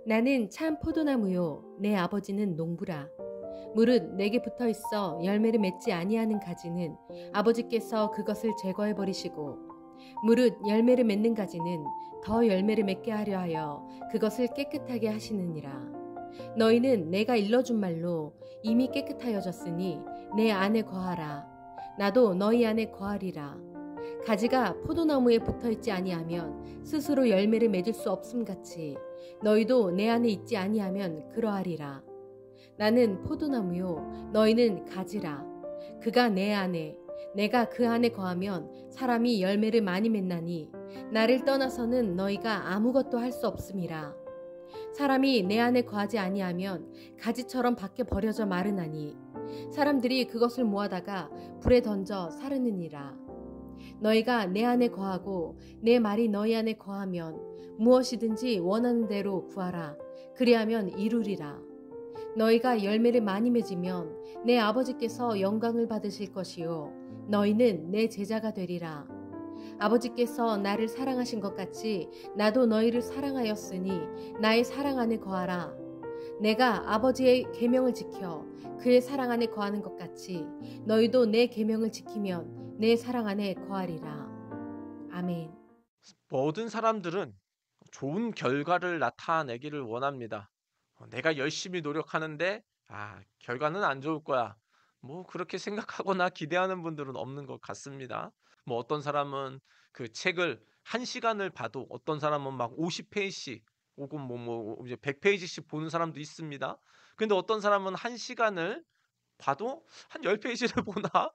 나는 참 포도나무요 내 아버지는 농부라. 무릇 내게 붙어 있어 열매를 맺지 아니하는 가지는 아버지께서 그것을 제거해 버리시고, 무릇 열매를 맺는 가지는 더 열매를 맺게 하려 하여 그것을 깨끗하게 하시느니라. 너희는 내가 일러준 말로 이미 깨끗하여졌으니 내 안에 거하라. 나도 너희 안에 거하리라. 가지가 포도나무에 붙어 있지 아니하면 스스로 열매를 맺을 수 없음 같이 너희도 내 안에 있지 아니하면 그러하리라. 나는 포도나무요 너희는 가지라. 그가 내 안에 내가 그 안에 거하면 사람이 열매를 많이 맺나니 나를 떠나서는 너희가 아무것도 할 수 없음이라. 사람이 내 안에 거하지 아니하면 가지처럼 밖에 버려져 마르나니 사람들이 그것을 모아다가 불에 던져 사르느니라. 너희가 내 안에 거하고 내 말이 너희 안에 거하면 무엇이든지 원하는 대로 구하라. 그리하면 이루리라. 너희가 열매를 많이 맺으면 내 아버지께서 영광을 받으실 것이요 너희는 내 제자가 되리라. 아버지께서 나를 사랑하신 것 같이 나도 너희를 사랑하였으니 나의 사랑 안에 거하라. 내가 아버지의 계명을 지켜 그의 사랑 안에 거하는 것 같이 너희도 내 계명을 지키면 내 사랑 안에 거하리라. 아멘. 모든 사람들은 좋은 결과를 나타내기를 원합니다. 내가 열심히 노력하는데 결과는 안 좋을 거야. 뭐 그렇게 생각하거나 기대하는 분들은 없는 것 같습니다. 뭐 어떤 사람은 그 책을 1시간을 봐도 어떤 사람은 막 50페이지씩 혹은 이제 100페이지씩 보는 사람도 있습니다. 근데 어떤 사람은 1시간을 봐도 한 10페이지를 보나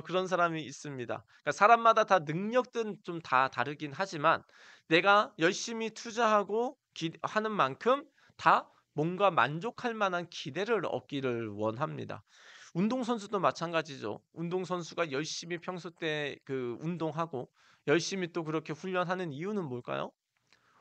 그런 사람이 있습니다. 그러니까 사람마다 다 능력들은 좀 다 다르긴 하지만 내가 열심히 투자하고 하는 만큼 다 뭔가 만족할 만한 기대를 얻기를 원합니다. 운동선수도 마찬가지죠. 운동선수가 열심히 평소 때 그 운동하고 열심히 또 그렇게 훈련하는 이유는 뭘까요?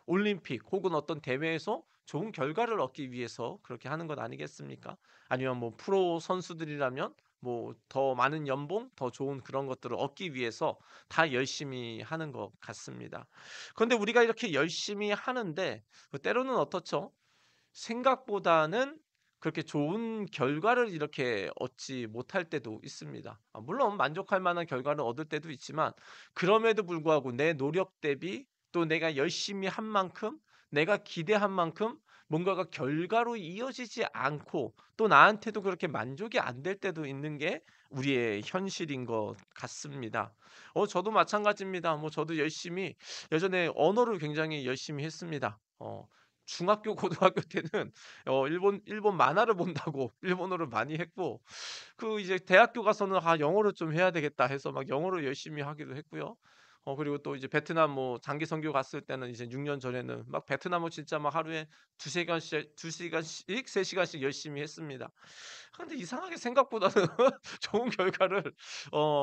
올림픽 혹은 어떤 대회에서 좋은 결과를 얻기 위해서 그렇게 하는 것 아니겠습니까? 아니면 뭐 프로 선수들이라면 뭐 더 많은 연봉, 더 좋은 그런 것들을 얻기 위해서 다 열심히 하는 것 같습니다. 그런데 우리가 이렇게 열심히 하는데 때로는 어떻죠? 생각보다는 그렇게 좋은 결과를 이렇게 얻지 못할 때도 있습니다. 물론 만족할 만한 결과를 얻을 때도 있지만 그럼에도 불구하고 내 노력 대비 또 내가 열심히 한 만큼 내가 기대한 만큼 뭔가가 결과로 이어지지 않고 또 나한테도 그렇게 만족이 안 될 때도 있는 게 우리의 현실인 것 같습니다. 저도 마찬가지입니다. 뭐 저도 열심히 예전에 언어를 굉장히 열심히 했습니다. 중학교 고등학교 때는 일본 만화를 본다고 일본어를 많이 했고 이제 대학교 가서는 '아 영어를 좀 해야 되겠다.' 해서 막 영어를 열심히 하기도 했고요. 그리고 또 이제 베트남 뭐 장기 선교 갔을 때는 이제 6년 전에는 막 베트남어 진짜 막 하루에 2시간씩 3 시간씩 열심히 했습니다. 근데 이상하게 생각보다는 좋은 결과를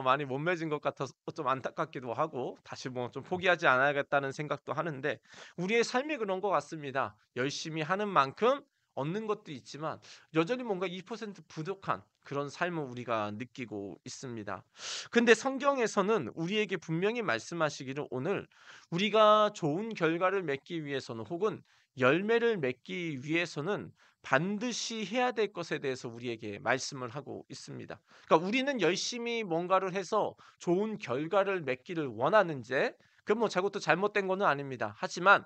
많이 못 맺은 것 같아서 좀 안타깝기도 하고 다시 뭐 좀 포기하지 않아야겠다는 생각도 하는데 우리의 삶이 그런 것 같습니다. 열심히 하는 만큼 얻는 것도 있지만 여전히 뭔가 2% 부족한 그런 삶을 우리가 느끼고 있습니다. 근데 성경에서는 우리에게 분명히 말씀하시기를 오늘 우리가 좋은 결과를 맺기 위해서는 혹은 열매를 맺기 위해서는 반드시 해야 될 것에 대해서 우리에게 말씀을 하고 있습니다. 그러니까 우리는 열심히 뭔가를 해서 좋은 결과를 맺기를 원하는지 그건 뭐 저것도 잘못된 거는 아닙니다. 하지만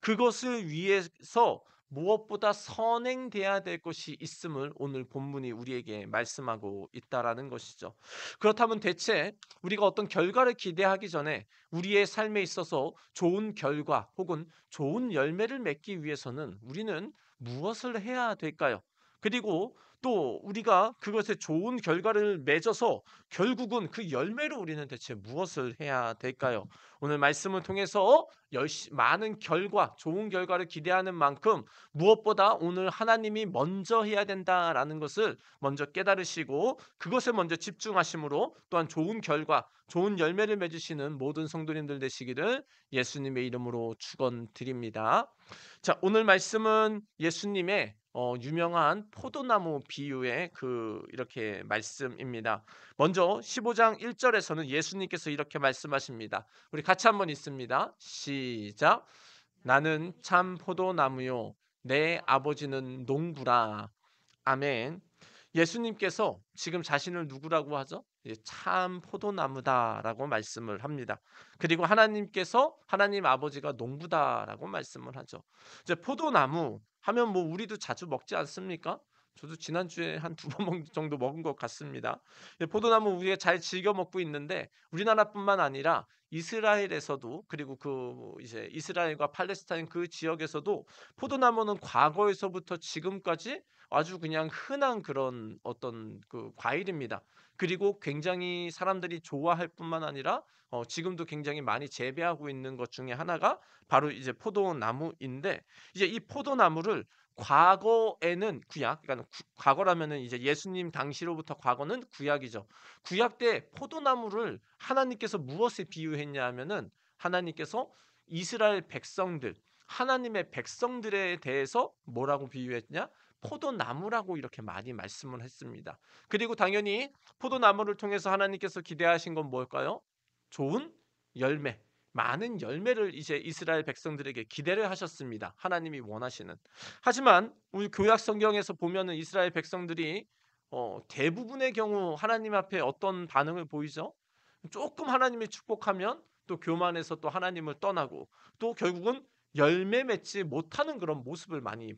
그것을 위해서 무엇보다 선행돼야 될 것이 있음을 오늘 본문이 우리에게 말씀하고 있다라는 것이죠. 그렇다면 대체 우리가 어떤 결과를 기대하기 전에 우리의 삶에 있어서 좋은 결과 혹은 좋은 열매를 맺기 위해서는 우리는 무엇을 해야 될까요? 그리고 또 우리가 그것에 좋은 결과를 맺어서 결국은 그 열매로 우리는 대체 무엇을 해야 될까요? 오늘 말씀을 통해서 많은 결과, 좋은 결과를 기대하는 만큼 무엇보다 오늘 하나님이 먼저 해야 된다라는 것을 먼저 깨달으시고 그것에 먼저 집중하심으로 또한 좋은 결과, 좋은 열매를 맺으시는 모든 성도님들 되시기를 예수님의 이름으로 축원드립니다. 자, 오늘 말씀은 예수님의 유명한 포도나무 비유의 이렇게 말씀입니다. 먼저 15장 1절에서는 예수님께서 이렇게 말씀하십니다. 우리 같이 한번 읽습니다. 시작. 나는 참 포도나무요 내 아버지는 농부라. 아멘. 예수님께서 지금 자신을 누구라고 하죠? 참 포도나무다라고 말씀을 합니다. 그리고 하나님께서 하나님 아버지가 농부다라고 말씀을 하죠. 이제 포도나무 하면 뭐 우리도 자주 먹지 않습니까? 저도 지난주에 한 두 번 정도 먹은 것 같습니다. 포도나무 우리가 잘 즐겨 먹고 있는데 우리나라뿐만 아니라 이스라엘에서도 그리고 이제 이스라엘과 팔레스타인 그 지역에서도 포도나무는 과거에서부터 지금까지 아주 그냥 흔한 그런 어떤 과일입니다. 그리고 굉장히 사람들이 좋아할 뿐만 아니라 지금도 굉장히 많이 재배하고 있는 것 중에 하나가 바로 이제 포도나무인데 이제 이 포도나무를 과거에는 구약, 그러니까 과거라면은 이제 예수님 당시로부터 과거는 구약이죠. 구약 때 포도나무를 하나님께서 무엇에 비유했냐 하면은 하나님께서 이스라엘 백성들, 하나님의 백성들에 대해서 뭐라고 비유했냐? 포도나무라고 이렇게 많이 말씀을 했습니다. 그리고 당연히 포도나무를 통해서 하나님께서 기대하신 건 뭘까요? 좋은 열매, 많은 열매를 이제 이스라엘 백성들에게 기대를 하셨습니다. 하나님이 원하시는. 하지만 우리 구약 성경에서 보면은 이스라엘 백성들이 대부분의 경우 하나님 앞에 어떤 반응을 보이죠? 조금 하나님이 축복하면 또 교만해서 또 하나님을 떠나고 또 결국은 열매 맺지 못하는 그런 모습을 많이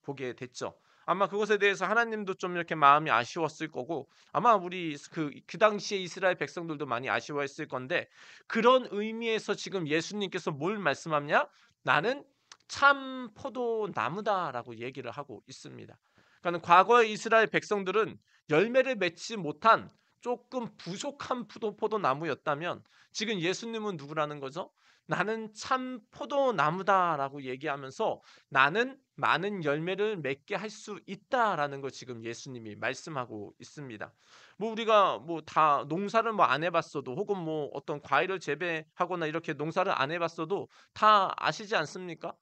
보게 됐죠. 아마 그것에 대해서 하나님도 좀 이렇게 마음이 아쉬웠을 거고 아마 우리 그 당시에 이스라엘 백성들도 많이 아쉬워했을 건데 그런 의미에서 지금 예수님께서 뭘 말씀하냐? 나는 참 포도나무다라고 얘기를 하고 있습니다. 그러니까 과거의 이스라엘 백성들은 열매를 맺지 못한 조금 부족한 포도나무였다면 지금 예수님은 누구라는 거죠? 나는 참 포도나무다라고 얘기하면서 나는 많은 열매를 맺게 할 수 있다라는 걸 지금 예수님이 말씀하고 있습니다. 뭐 우리가 뭐 다 농사를 뭐 안 해봤어도 혹은 뭐 어떤 과일을 재배하거나 이렇게 농사를 안 해봤어도 다 아시지 않습니까?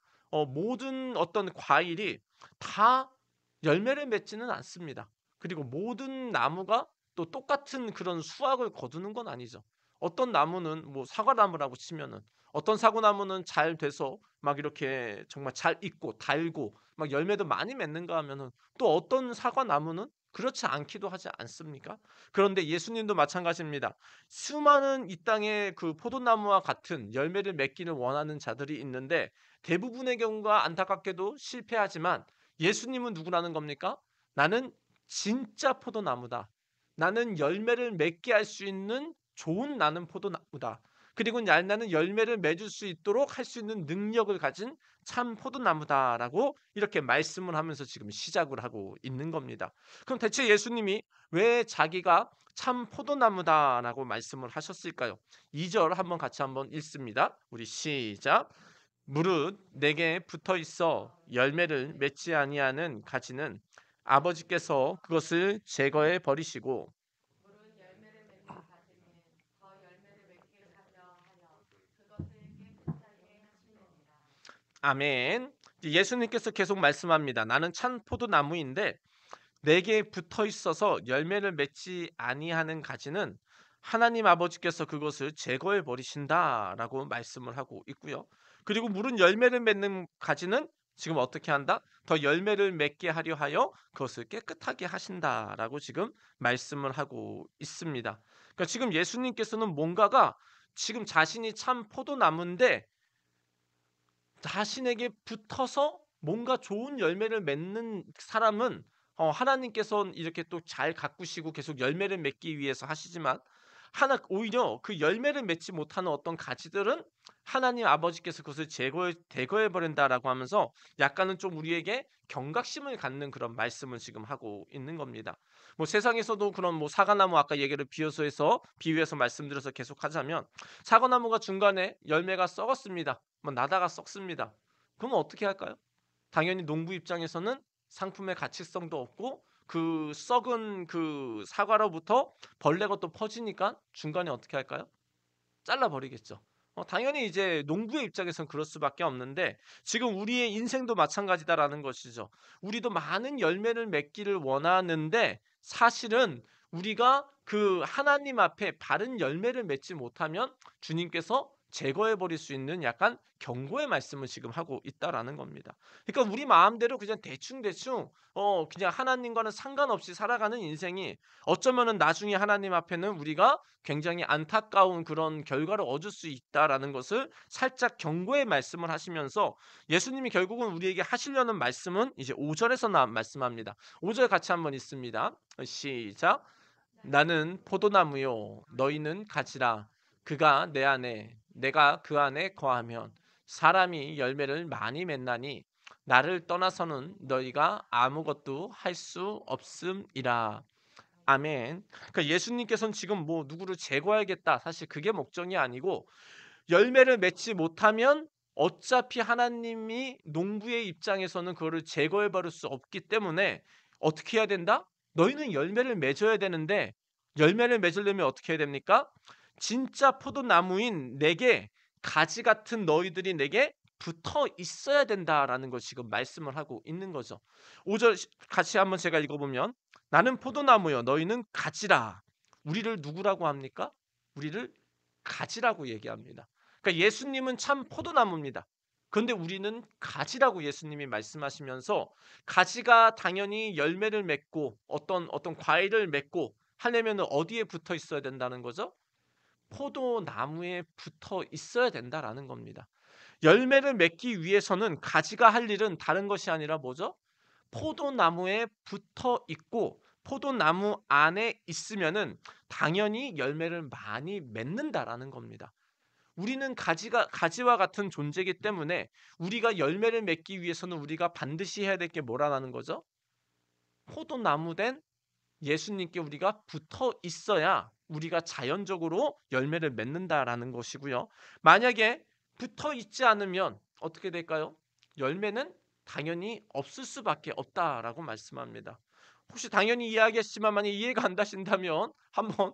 모든 어떤 과일이 다 열매를 맺지는 않습니다. 그리고 모든 나무가 또 똑같은 그런 수확을 거두는 건 아니죠. 어떤 나무는 뭐 사과나무라고 치면은 어떤 사과나무는 잘 돼서 막 이렇게 정말 잘 익고 달고 막 열매도 많이 맺는가 하면은 또 어떤 사과나무는 그렇지 않기도 하지 않습니까? 그런데 예수님도 마찬가지입니다. 수많은 이 땅에 그 포도나무와 같은 열매를 맺기를 원하는 자들이 있는데 대부분의 경우가 안타깝게도 실패하지만 예수님은 누구라는 겁니까? 나는 진짜 포도나무다. 나는 열매를 맺게 할 수 있는 좋은 나는 포도나무다. 그리고 나는 열매를 맺을 수 있도록 할 수 있는 능력을 가진 참 포도나무다라고 이렇게 말씀을 하면서 지금 시작을 하고 있는 겁니다. 그럼 대체 예수님이 왜 자기가 참 포도나무다라고 말씀을 하셨을까요? 2절 한번 읽습니다. 우리 시작. 무릇 내게 붙어 있어 열매를 맺지 아니하는 가지는 아버지께서 그것을 제거해 버리시고 물은 열매를 맺는 가지는 더 열매를 맺게 하려 하여 그것을 깨끗하게 하시느니라. 아멘. 예수님께서 계속 말씀합니다. 나는 참 포도나무인데 내게 붙어 있어서 열매를 맺지 아니하는 가지는 하나님 아버지께서 그것을 제거해 버리신다라고 말씀을 하고 있고요. 그리고 물은 열매를 맺는 가지는 지금 어떻게 한다? 더 열매를 맺게 하려 하여 그것을 깨끗하게 하신다라고 지금 말씀을 하고 있습니다. 그러니까 지금 예수님께서는 뭔가가 지금 자신이 참 포도나무인데 자신에게 붙어서 뭔가 좋은 열매를 맺는 사람은 하나님께서 이렇게 또 잘 가꾸시고 계속 열매를 맺기 위해서 하시지만 오히려 그 열매를 맺지 못하는 어떤 가지들은 하나님 아버지께서 그것을 제거해 버린다라고 하면서 약간은 좀 우리에게 경각심을 갖는 그런 말씀을 지금 하고 있는 겁니다. 뭐 세상에서도 그런 뭐 사과나무 아까 얘기를 비유해서 말씀드려서 계속하자면 사과나무가 중간에 열매가 썩었습니다. 뭐 나다가 썩습니다. 그러면 어떻게 할까요? 당연히 농부 입장에서는 상품의 가치성도 없고 그 썩은 그 사과로부터 벌레가 또 퍼지니까 중간에 어떻게 할까요? 잘라 버리겠죠. 당연히 이제 농부의 입장에선 그럴 수밖에 없는데 지금 우리의 인생도 마찬가지다라는 것이죠. 우리도 많은 열매를 맺기를 원하는데 사실은 우리가 그 하나님 앞에 바른 열매를 맺지 못하면 주님께서 제거해 버릴 수 있는 약간 경고의 말씀을 지금 하고 있다라는 겁니다. 그러니까 우리 마음대로 그냥 대충대충 그냥 하나님과는 상관없이 살아가는 인생이 어쩌면은 나중에 하나님 앞에는 우리가 굉장히 안타까운 그런 결과를 얻을 수 있다라는 것을 살짝 경고의 말씀을 하시면서 예수님이 결국은 우리에게 하시려는 말씀은 이제 5 절에서 말씀합니다. 5절 같이 한번 읽습니다. 시작. 나는 포도나무요 너희는 가지라. 그가 내 안에 내가 그 안에 거하면 사람이 열매를 많이 맺나니 나를 떠나서는 너희가 아무것도 할 수 없음이라. 아멘. 그러니까 예수님께서는 지금 뭐 누구를 제거해야겠다. 사실 그게 목적이 아니고 열매를 맺지 못하면 어차피 하나님이 농부의 입장에서는 그거를 제거해 버릴 수 없기 때문에 어떻게 해야 된다? 너희는 열매를 맺어야 되는데 열매를 맺으려면 어떻게 해야 됩니까? 진짜 포도나무인 내게 가지 같은 너희들이 내게 붙어 있어야 된다라는 걸 지금 말씀을 하고 있는 거죠. 5절 같이 한번 제가 읽어보면 나는 포도나무요 너희는 가지라. 우리를 누구라고 합니까? 우리를 가지라고 얘기합니다. 그러니까 예수님은 참 포도나무입니다. 그런데 우리는 가지라고 예수님이 말씀하시면서 가지가 당연히 열매를 맺고 어떤 과일을 맺고 하려면 어디에 붙어 있어야 된다는 거죠? 포도나무에 붙어 있어야 된다라는 겁니다. 열매를 맺기 위해서는 가지가 할 일은 다른 것이 아니라 뭐죠? 포도나무에 붙어 있고 포도나무 안에 있으면은 당연히 열매를 많이 맺는다라는 겁니다. 우리는 가지와 같은 존재이기 때문에 우리가 열매를 맺기 위해서는 우리가 반드시 해야 될 게 뭐라는 거죠? 포도나무 된 예수님께 우리가 붙어 있어야 우리가 자연적으로 열매를 맺는다라는 것이고요. 만약에 붙어 있지 않으면 어떻게 될까요? 열매는 당연히 없을 수밖에 없다라고 말씀합니다. 혹시 당연히 이해하겠지만 만약 이해가 안 되신다면 한번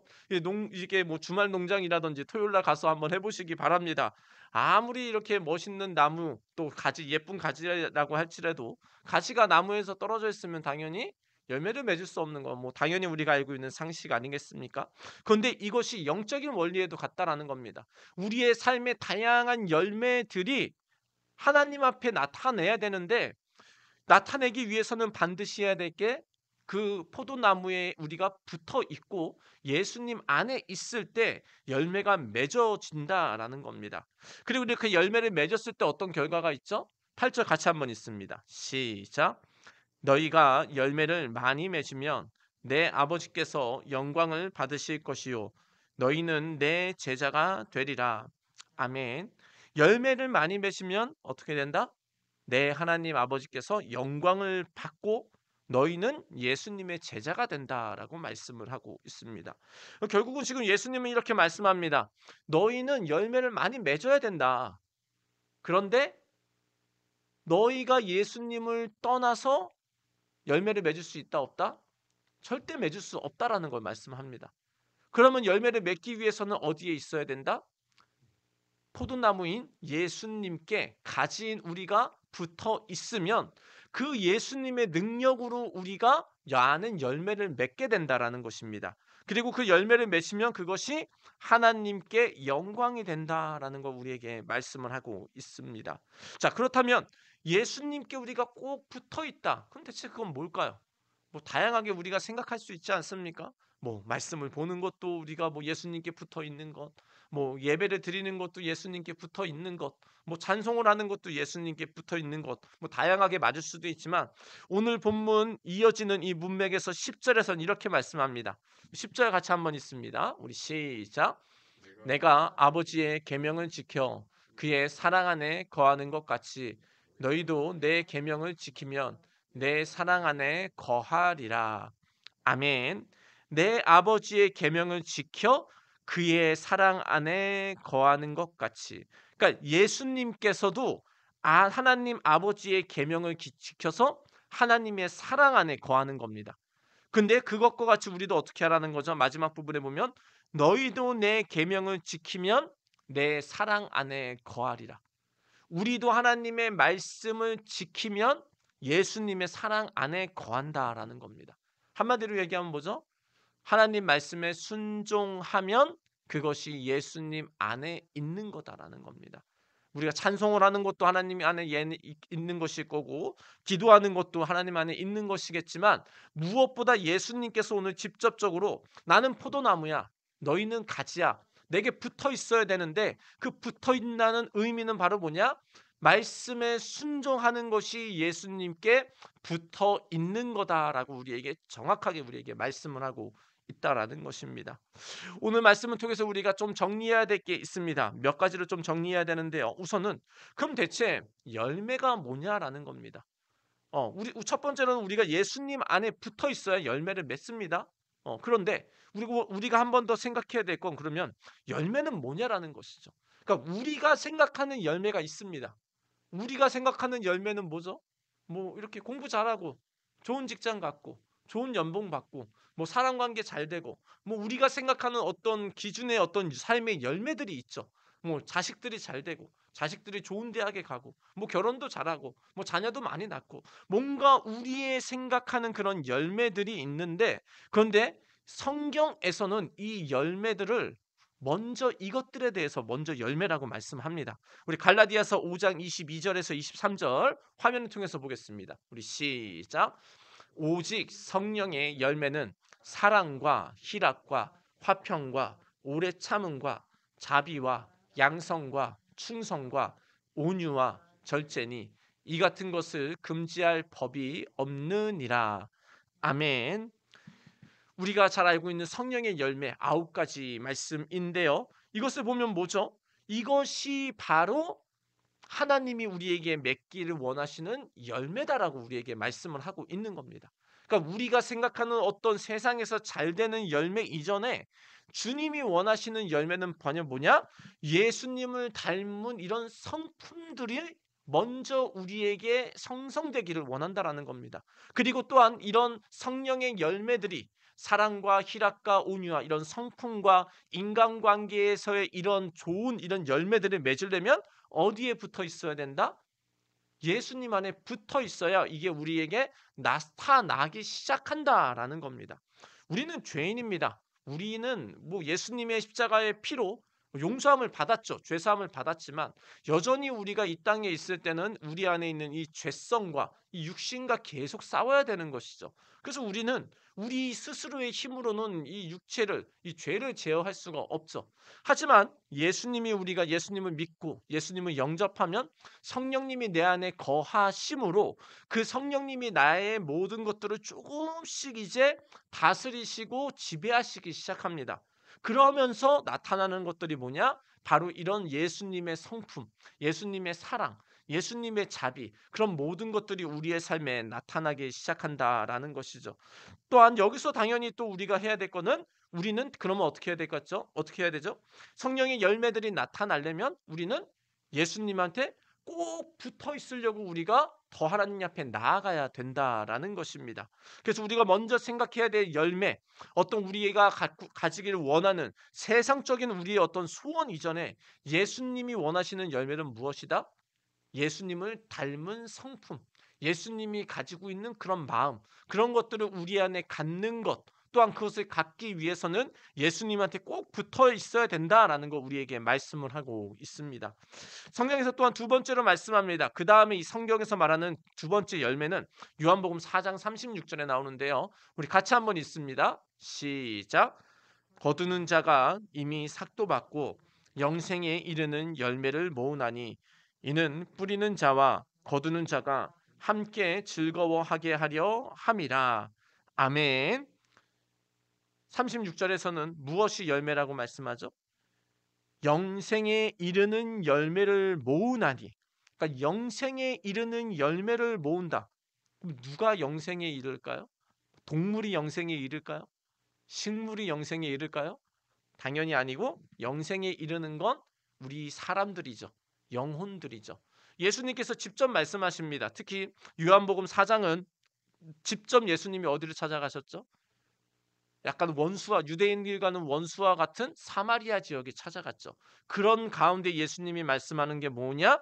이게 뭐 주말 농장이라든지 토요일 날 가서 한번 해보시기 바랍니다. 아무리 이렇게 멋있는 나무 또 가지 예쁜 가지라고 할지라도 가지가 나무에서 떨어져 있으면 당연히 열매를 맺을 수 없는 건 뭐 당연히 우리가 알고 있는 상식 아니겠습니까? 그런데 이것이 영적인 원리에도 같다라는 겁니다. 우리의 삶의 다양한 열매들이 하나님 앞에 나타내야 되는데 나타내기 위해서는 반드시 해야 될 게 그 포도나무에 우리가 붙어 있고 예수님 안에 있을 때 열매가 맺어진다라는 겁니다. 그리고 그 열매를 맺었을 때 어떤 결과가 있죠? 8절 같이 한번 있습니다. 시작. 너희가 열매를 많이 맺으면 내 아버지께서 영광을 받으실 것이요 너희는 내 제자가 되리라. 아멘. 열매를 많이 맺으면 어떻게 된다? 내 하나님 아버지께서 영광을 받고 너희는 예수님의 제자가 된다라고 말씀을 하고 있습니다. 결국은 지금 예수님은 이렇게 말씀합니다. 너희는 열매를 많이 맺어야 된다. 그런데 너희가 예수님을 떠나서 열매를 맺을 수 있다 없다? 절대 맺을 수 없다라는 걸 말씀합니다. 그러면 열매를 맺기 위해서는 어디에 있어야 된다? 포도나무인 예수님께 가진 우리가 붙어 있으면 그 예수님의 능력으로 우리가 많은 열매를 맺게 된다라는 것입니다. 그리고 그 열매를 맺으면 그것이 하나님께 영광이 된다라는 걸 우리에게 말씀을 하고 있습니다. 자, 그렇다면 예수님께 우리가 꼭 붙어 있다. 그럼 대체 그건 뭘까요? 뭐 다양하게 우리가 생각할 수 있지 않습니까? 뭐 말씀을 보는 것도 우리가 뭐 예수님께 붙어 있는 것, 뭐 예배를 드리는 것도 예수님께 붙어 있는 것, 뭐 찬송을 하는 것도 예수님께 붙어 있는 것, 뭐 다양하게 맞을 수도 있지만 오늘 본문 이어지는 이 문맥에서 10절에서는 이렇게 말씀합니다. 10절 같이 한번 있습니다. 우리 시작. 내가 아버지의 계명을 지켜 그의 사랑 안에 거하는 것 같이 너희도 내 계명을 지키면 내 사랑 안에 거하리라. 아멘. 내 아버지의 계명을 지켜 그의 사랑 안에 거하는 것 같이. 그러니까 예수님께서도 하나님 아버지의 계명을 지켜서 하나님의 사랑 안에 거하는 겁니다. 근데 그것과 같이 우리도 어떻게 하라는 거죠? 마지막 부분에 보면 너희도 내 계명을 지키면 내 사랑 안에 거하리라. 우리도 하나님의 말씀을 지키면 예수님의 사랑 안에 거한다라는 겁니다. 한마디로 얘기하면 뭐죠? 하나님 말씀에 순종하면 그것이 예수님 안에 있는 거다라는 겁니다. 우리가 찬송을 하는 것도 하나님 안에 있는 것일 거고, 기도하는 것도 하나님 안에 있는 것이겠지만, 무엇보다 예수님께서 오늘 직접적으로 나는 포도나무야, 너희는 가지야, 내게 붙어 있어야 되는데, 그 붙어 있다는 의미는 바로 뭐냐? 말씀에 순종하는 것이 예수님께 붙어 있는 거다라고 우리에게 정확하게 우리에게 말씀을 하고 있다라는 것입니다. 오늘 말씀을 통해서 우리가 좀 정리해야 될 게 있습니다. 몇 가지를 좀 정리해야 되는데요. 우선은 그럼 대체 열매가 뭐냐라는 겁니다. 우리 첫 번째로는 우리가 예수님 안에 붙어 있어야 열매를 맺습니다. 그런데 그리고 우리가 한 번 더 생각해야 될 건 그러면 열매는 뭐냐라는 것이죠. 그러니까 우리가 생각하는 열매가 있습니다. 우리가 생각하는 열매는 뭐죠? 뭐 이렇게 공부 잘하고 좋은 직장 갖고 좋은 연봉 받고 뭐 사람 관계 잘 되고 뭐 우리가 생각하는 어떤 기준의 어떤 삶의 열매들이 있죠. 뭐 자식들이 잘 되고 자식들이 좋은 대학에 가고 뭐 결혼도 잘하고 뭐 자녀도 많이 낳고 뭔가 우리의 생각하는 그런 열매들이 있는데 그런데 성경에서는 이 열매들을 먼저 이것들에 대해서 먼저 열매라고 말씀합니다. 우리 갈라디아서 5장 22절에서 23절 화면을 통해서 보겠습니다. 우리 시작. 오직 성령의 열매는 사랑과 희락과 화평과 오래 참음과 자비와 양성과 충성과 온유와 절제니 이 같은 것을 금지할 법이 없느니라. 아멘. 우리가 잘 알고 있는 성령의 열매 9가지 말씀인데요. 이것을 보면 뭐죠? 이것이 바로 하나님이 우리에게 맺기를 원하시는 열매다라고 우리에게 말씀을 하고 있는 겁니다. 그러니까 우리가 생각하는 어떤 세상에서 잘 되는 열매 이전에 주님이 원하시는 열매는 뭐냐? 예수님을 닮은 이런 성품들이 먼저 우리에게 성성되기를 원한다라는 겁니다. 그리고 또한 이런 성령의 열매들이 사랑과 희락과 온유와 이런 성품과 인간관계에서의 이런 좋은 이런 열매들을 맺으려면 어디에 붙어 있어야 된다? 예수님 안에 붙어 있어야 이게 우리에게 나타나기 시작한다라는 겁니다. 우리는 죄인입니다. 우리는 뭐 예수님의 십자가의 피로 용서함을 받았죠. 죄사함을 받았지만 여전히 우리가 이 땅에 있을 때는 우리 안에 있는 이 죄성과 이 육신과 계속 싸워야 되는 것이죠. 그래서 우리는 우리 스스로의 힘으로는 이 육체를, 이 죄를 제어할 수가 없죠. 하지만 우리가 예수님을 믿고 예수님을 영접하면 성령님이 내 안에 거하심으로 그 성령님이 나의 모든 것들을 조금씩 이제 다스리시고 지배하시기 시작합니다. 그러면서 나타나는 것들이 뭐냐? 바로 이런 예수님의 성품, 예수님의 사랑, 예수님의 자비, 그런 모든 것들이 우리의 삶에 나타나기 시작한다라는 것이죠. 또한 여기서 당연히 또 우리가 해야 될 거는 우리는 그러면 어떻게 해야 될까죠? 어떻게 해야 되죠? 성령의 열매들이 나타나려면 우리는 예수님한테 꼭 붙어 있으려고 우리가 더 하나님 앞에 나아가야 된다라는 것입니다. 그래서 우리가 먼저 생각해야 될 열매, 어떤 우리가 가지기를 원하는 세상적인 우리의 어떤 소원 이전에 예수님이 원하시는 열매는 무엇이다? 예수님을 닮은 성품, 예수님이 가지고 있는 그런 마음, 그런 것들을 우리 안에 갖는 것, 또한 그것을 갖기 위해서는 예수님한테 꼭 붙어 있어야 된다라는 거 우리에게 말씀을 하고 있습니다. 성경에서 또한 두 번째로 말씀합니다. 그 다음에 이 성경에서 말하는 두 번째 열매는 요한복음 4장 36절에 나오는데요. 우리 같이 한번 읽습니다. 시작. 거두는 자가 이미 삭도 받고 영생에 이르는 열매를 모으나니 이는 뿌리는 자와 거두는 자가 함께 즐거워하게 하려 함이라. 아멘. 36절에서는 무엇이 열매라고 말씀하죠? 영생에 이르는 열매를 모으나니. 그러니까 영생에 이르는 열매를 모은다. 그럼 누가 영생에 이를까요? 동물이 영생에 이를까요? 식물이 영생에 이를까요? 당연히 아니고 영생에 이르는 건 우리 사람들이죠. 영혼들이죠. 예수님께서 직접 말씀하십니다. 특히 요한복음 4장은 직접 예수님이 어디를 찾아가셨죠? 약간 원수와 유대인들과는 원수와 같은 사마리아 지역에 찾아갔죠. 그런 가운데 예수님이 말씀하는 게 뭐냐?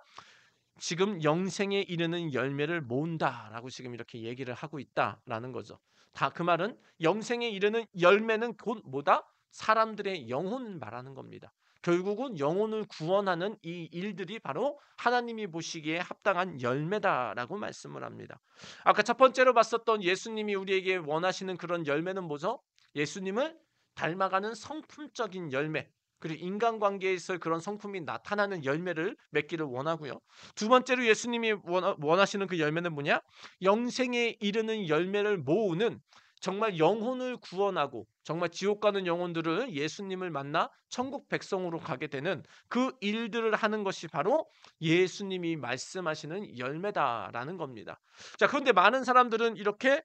지금 영생에 이르는 열매를 모은다라고 지금 이렇게 얘기를 하고 있다라는 거죠. 다 그 말은 영생에 이르는 열매는 곧 뭐다? 사람들의 영혼 말하는 겁니다. 결국은 영혼을 구원하는 이 일들이 바로 하나님이 보시기에 합당한 열매다라고 말씀을 합니다. 아까 첫 번째로 봤었던 예수님이 우리에게 원하시는 그런 열매는 뭐죠? 예수님을 닮아가는 성품적인 열매. 그리고 인간관계에서 그런 성품이 나타나는 열매를 맺기를 원하고요. 두 번째로 예수님이 원하시는 그 열매는 뭐냐? 영생에 이르는 열매를 모으는 정말 영혼을 구원하고 정말 지옥 가는 영혼들을 예수님을 만나 천국 백성으로 가게 되는 그 일들을 하는 것이 바로 예수님이 말씀하시는 열매다라는 겁니다. 자, 그런데 많은 사람들은 이렇게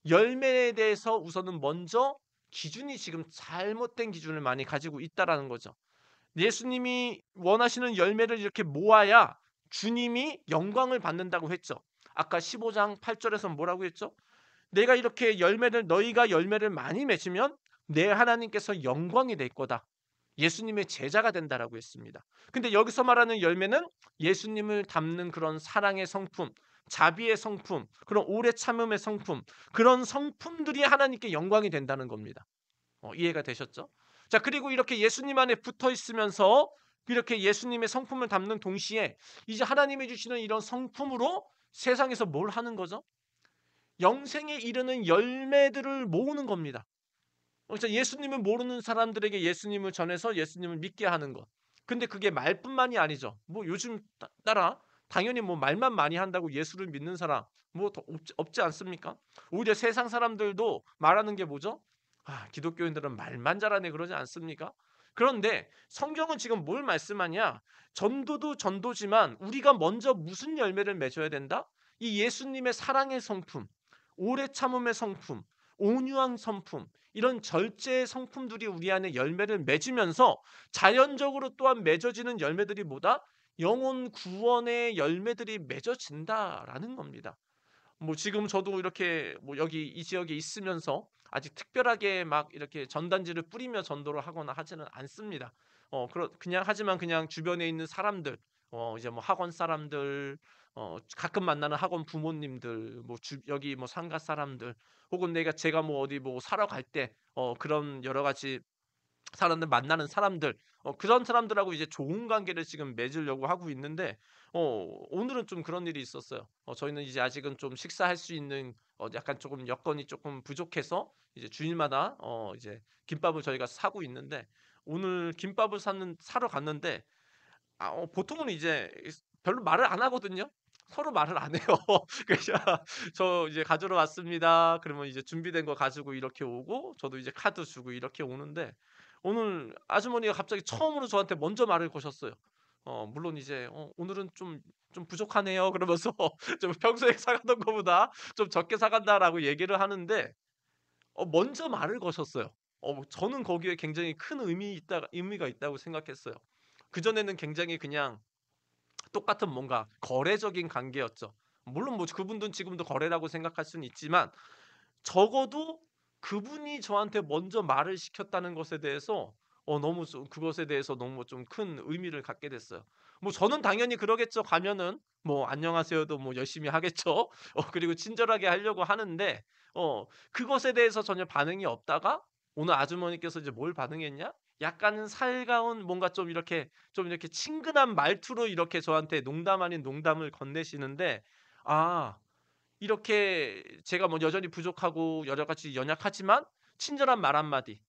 열매에 대해서 우선은 먼저 기준이 지금 잘못된 기준을 많이 가지고 있다라는 거죠. 예수님이 원하시는 열매를 이렇게 모아야 주님이 영광을 받는다고 했죠. 아까 15장 8절에서 뭐라고 했죠? 내가 이렇게 너희가 열매를 많이 맺으면 내 하나님께서 영광이 될 거다. 예수님의 제자가 된다라고 했습니다. 근데 여기서 말하는 열매는 예수님을 닮는 그런 사랑의 성품, 자비의 성품, 그런 오래 참음의 성품, 그런 성품들이 하나님께 영광이 된다는 겁니다. 이해가 되셨죠? 자, 그리고 이렇게 예수님 안에 붙어 있으면서 이렇게 예수님의 성품을 담는 동시에 이제 하나님이 주시는 이런 성품으로 세상에서 뭘 하는 거죠? 영생에 이르는 열매들을 모으는 겁니다. 그래서 예수님을 모르는 사람들에게 예수님을 전해서 예수님을 믿게 하는 것. 근데 그게 말뿐만이 아니죠. 뭐 요즘 따라 당연히 뭐 말만 많이 한다고 예수를 믿는 사람 뭐 더 없지 않습니까? 오히려 세상 사람들도 말하는 게 뭐죠? 아, 기독교인들은 말만 잘하네 그러지 않습니까? 그런데 성경은 지금 뭘 말씀하냐? 전도도 전도지만 우리가 먼저 무슨 열매를 맺어야 된다? 이 예수님의 사랑의 성품, 오래 참음의 성품, 온유한 성품, 이런 절제의 성품들이 우리 안에 열매를 맺으면서 자연적으로 또한 맺어지는 열매들이 뭐다? 영혼 구원의 열매들이 맺어진다라는 겁니다. 뭐 지금 저도 이렇게 뭐 여기 이 지역에 있으면서 아직 특별하게 막 이렇게 전단지를 뿌리며 전도를 하거나 하지는 않습니다. 그냥 하지만 그냥 주변에 있는 사람들, 이제 뭐 학원 사람들, 가끔 만나는 학원 부모님들, 뭐 여기 뭐 상가 사람들, 혹은 제가 뭐 어디 뭐 사러 갈 때, 그런 여러 가지 사람들 만나는 사람들, 그런 사람들하고 이제 좋은 관계를 지금 맺으려고 하고 있는데 오늘은 좀 그런 일이 있었어요. 저희는 이제 아직은 좀 식사할 수 있는 약간 조금 여건이 조금 부족해서 이제 주일마다 이제 김밥을 저희가 사고 있는데 오늘 김밥을 사러 갔는데 보통은 이제 별로 말을 안 하거든요. 서로 말을 안 해요. 그냥 "저 이제 가져러 왔습니다." 그러면 이제 준비된 거 가지고 이렇게 오고 저도 이제 카드 주고 이렇게 오는데 오늘 아주머니가 갑자기 처음으로 저한테 먼저 말을 거셨어요. 물론 이제 "오늘은 좀 부족하네요." 그러면서 좀 "평소에 사가던 거보다 좀 적게 사간다."라고 얘기를 하는데 먼저 말을 거셨어요. 저는 거기에 굉장히 큰 의미가 있다고 생각했어요. 그전에는 굉장히 그냥 똑같은 뭔가 거래적인 관계였죠. 물론 뭐 그분들은 지금도 거래라고 생각할 수는 있지만 적어도 그분이 저한테 먼저 말을 시켰다는 것에 대해서 너무 좀 그것에 대해서 너무 좀 큰 의미를 갖게 됐어요. 뭐 저는 당연히 그러겠죠. 가면은 뭐 안녕하세요도 뭐 열심히 하겠죠. 그리고 친절하게 하려고 하는데 그것에 대해서 전혀 반응이 없다가 오늘 아주머니께서 이제 뭘 반응했냐? 약간은 살가운 뭔가 좀 이렇게 친근한 말투로 이렇게 저한테 농담 아닌 농담을 건네시는데 아, 이렇게 제가 뭐 여전히 부족하고 여러 가지 연약하지만 친절한 말 한마디,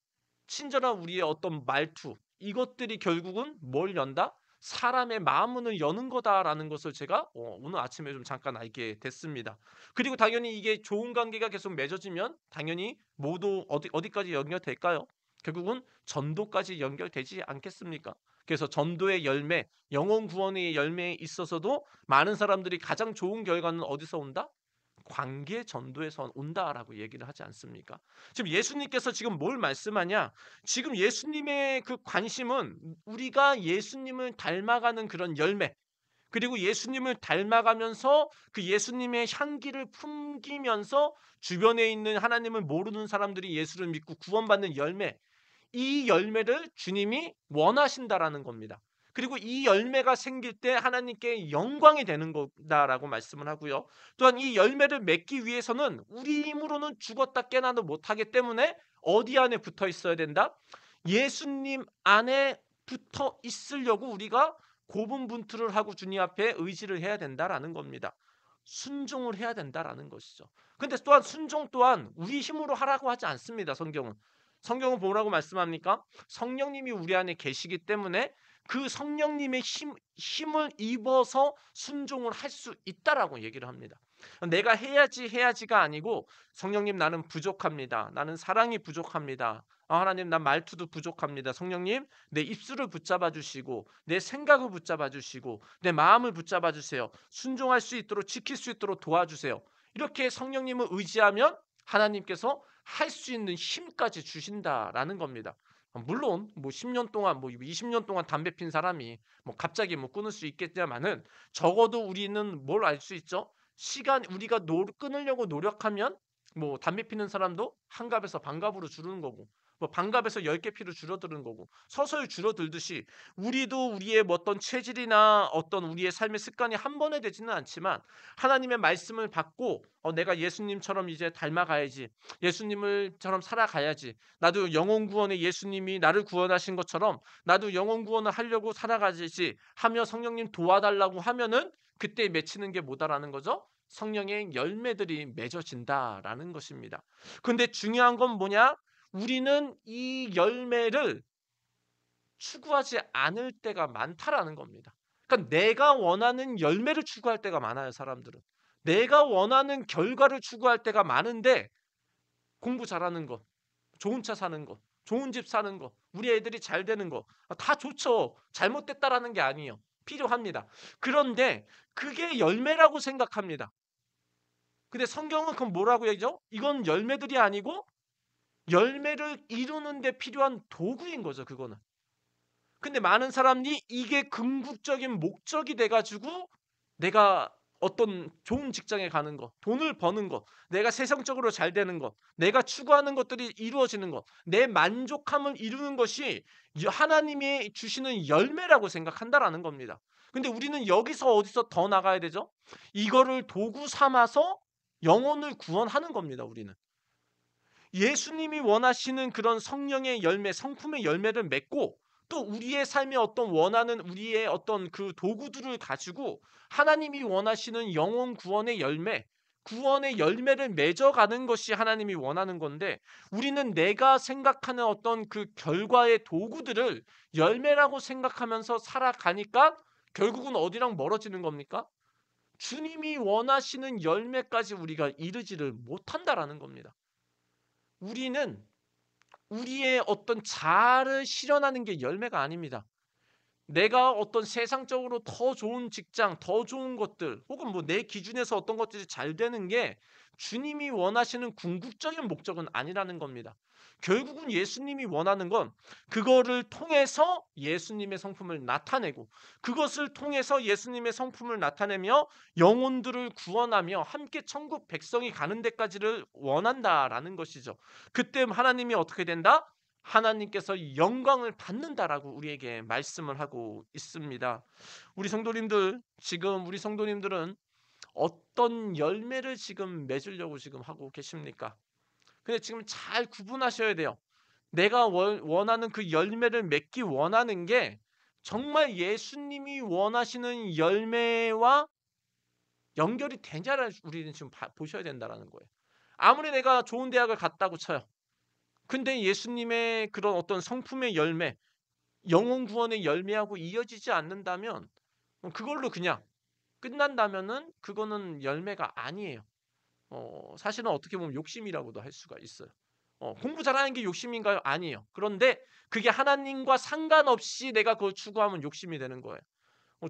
친절한 우리의 어떤 말투, 이것들이 결국은 뭘 연다? 사람의 마음문을 여는 거다라는 것을 제가 오늘 아침에 좀 잠깐 알게 됐습니다. 그리고 당연히 이게 좋은 관계가 계속 맺어지면 당연히 모두 어디까지 연결될까요? 결국은 전도까지 연결되지 않겠습니까? 그래서 전도의 열매, 영혼 구원의 열매에 있어서도 많은 사람들이 가장 좋은 결과는 어디서 온다? 관계 전도에서 온다라고 얘기를 하지 않습니까? 지금 예수님께서 지금 뭘 말씀하냐? 지금 예수님의 그 관심은 우리가 예수님을 닮아가는 그런 열매, 그리고 예수님을 닮아가면서 그 예수님의 향기를 풍기면서 주변에 있는 하나님을 모르는 사람들이 예수를 믿고 구원받는 열매, 이 열매를 주님이 원하신다라는 겁니다. 그리고 이 열매가 생길 때 하나님께 영광이 되는 거다라고 말씀을 하고요. 또한 이 열매를 맺기 위해서는 우리 힘으로는 죽었다 깨나도 못하기 때문에 어디 안에 붙어 있어야 된다? 예수님 안에 붙어 있으려고 우리가 고분분투를 하고 주님 앞에 의지를 해야 된다라는 겁니다. 순종을 해야 된다라는 것이죠. 근데 또한 순종 또한 우리 힘으로 하라고 하지 않습니다. 성경은 뭐라고 말씀합니까? 성령님이 우리 안에 계시기 때문에 그 성령님의 힘을 입어서 순종을 할 수 있다라고 얘기를 합니다. 내가 해야지가 아니고 성령님 나는 부족합니다. 나는 사랑이 부족합니다. 하나님 난 말투도 부족합니다. 성령님 내 입술을 붙잡아 주시고 내 생각을 붙잡아 주시고 내 마음을 붙잡아 주세요. 순종할 수 있도록 지킬 수 있도록 도와주세요. 이렇게 성령님을 의지하면 하나님께서 할 수 있는 힘까지 주신다라는 겁니다. 물론 뭐 10년 동안 뭐 20년 동안 담배 핀 사람이 뭐 갑자기 뭐 끊을 수 있겠지만은 적어도 우리는 뭘 알 수 있죠? 우리가 끊으려고 노력하면 뭐 담배 피는 사람도 한 갑에서 반 갑으로 줄는 거고 뭐 반 갑에서 10개 피로 줄어드는 거고 서서히 줄어들듯이 우리도 우리의 뭐 어떤 체질이나 어떤 우리의 삶의 습관이 한 번에 되지는 않지만 하나님의 말씀을 받고 내가 예수님처럼 이제 닮아가야지. 예수님을처럼 살아가야지. 나도 영혼 구원의 예수님이 나를 구원하신 것처럼 나도 영혼 구원을 하려고 살아가지 하며 성령님 도와달라고 하면은 그때 맺히는 게 뭐다라는 거죠? 성령의 열매들이 맺어진다라는 것입니다. 근데 중요한 건 뭐냐? 우리는 이 열매를 추구하지 않을 때가 많다라는 겁니다. 그러니까 내가 원하는 열매를 추구할 때가 많아요, 사람들은. 내가 원하는 결과를 추구할 때가 많은데 공부 잘하는 것, 좋은 차 사는 것, 좋은 집 사는 것, 우리 애들이 잘 되는 것, 다 좋죠. 잘못됐다라는 게 아니에요. 필요합니다. 그런데 그게 열매라고 생각합니다. 근데 성경은 그건 뭐라고 얘기죠? 이건 열매들이 아니고 열매를 이루는 데 필요한 도구인 거죠, 그거는. 근데 많은 사람이 이게 궁극적인 목적이 돼가지고 내가 어떤 좋은 직장에 가는 것, 돈을 버는 것, 내가 세상적으로 잘 되는 것, 내가 추구하는 것들이 이루어지는 것, 내 만족함을 이루는 것이 하나님이 주시는 열매라고 생각한다라는 겁니다. 근데 우리는 여기서 어디서 더 나가야 되죠? 이거를 도구 삼아서 영혼을 구원하는 겁니다, 우리는. 예수님이 원하시는 그런 성령의 열매, 성품의 열매를 맺고 또 우리의 삶에 어떤 원하는 우리의 어떤 그 도구들을 가지고 하나님이 원하시는 영혼 구원의 열매, 구원의 열매를 맺어가는 것이 하나님이 원하는 건데 우리는 내가 생각하는 어떤 그 결과의 도구들을 열매라고 생각하면서 살아가니까 결국은 어디랑 멀어지는 겁니까? 주님이 원하시는 열매까지 우리가 이르지를 못한다라는 겁니다. 우리는 우리의 어떤 자아를 실현하는 게 열매가 아닙니다. 내가 어떤 세상적으로 더 좋은 직장, 더 좋은 것들, 혹은 뭐 내 기준에서 어떤 것들이 잘 되는 게 주님이 원하시는 궁극적인 목적은 아니라는 겁니다. 결국은 예수님이 원하는 건 그거를 통해서 예수님의 성품을 나타내고 그것을 통해서 예수님의 성품을 나타내며 영혼들을 구원하며 함께 천국 백성이 가는 데까지를 원한다라는 것이죠. 그때 하나님이 어떻게 된다? 하나님께서 영광을 받는다라고 우리에게 말씀을 하고 있습니다. 우리 성도님들은 어떤 열매를 지금 맺으려고 지금 하고 계십니까? 근데 지금 잘 구분하셔야 돼요. 내가 원하는 그 열매를 맺기 원하는 게 정말 예수님이 원하시는 열매와 연결이 되냐를 우리는 지금 보셔야 된다는 거예요. 아무리 내가 좋은 대학을 갔다고 쳐요. 근데 예수님의 그런 어떤 성품의 열매, 영혼 구원의 열매하고 이어지지 않는다면 그걸로 그냥 끝난다면은 그거는 열매가 아니에요. 사실은 어떻게 보면 욕심이라고도 할 수가 있어요. 공부 잘하는 게 욕심인가요? 아니에요. 그런데 그게 하나님과 상관없이 내가 그걸 추구하면 욕심이 되는 거예요.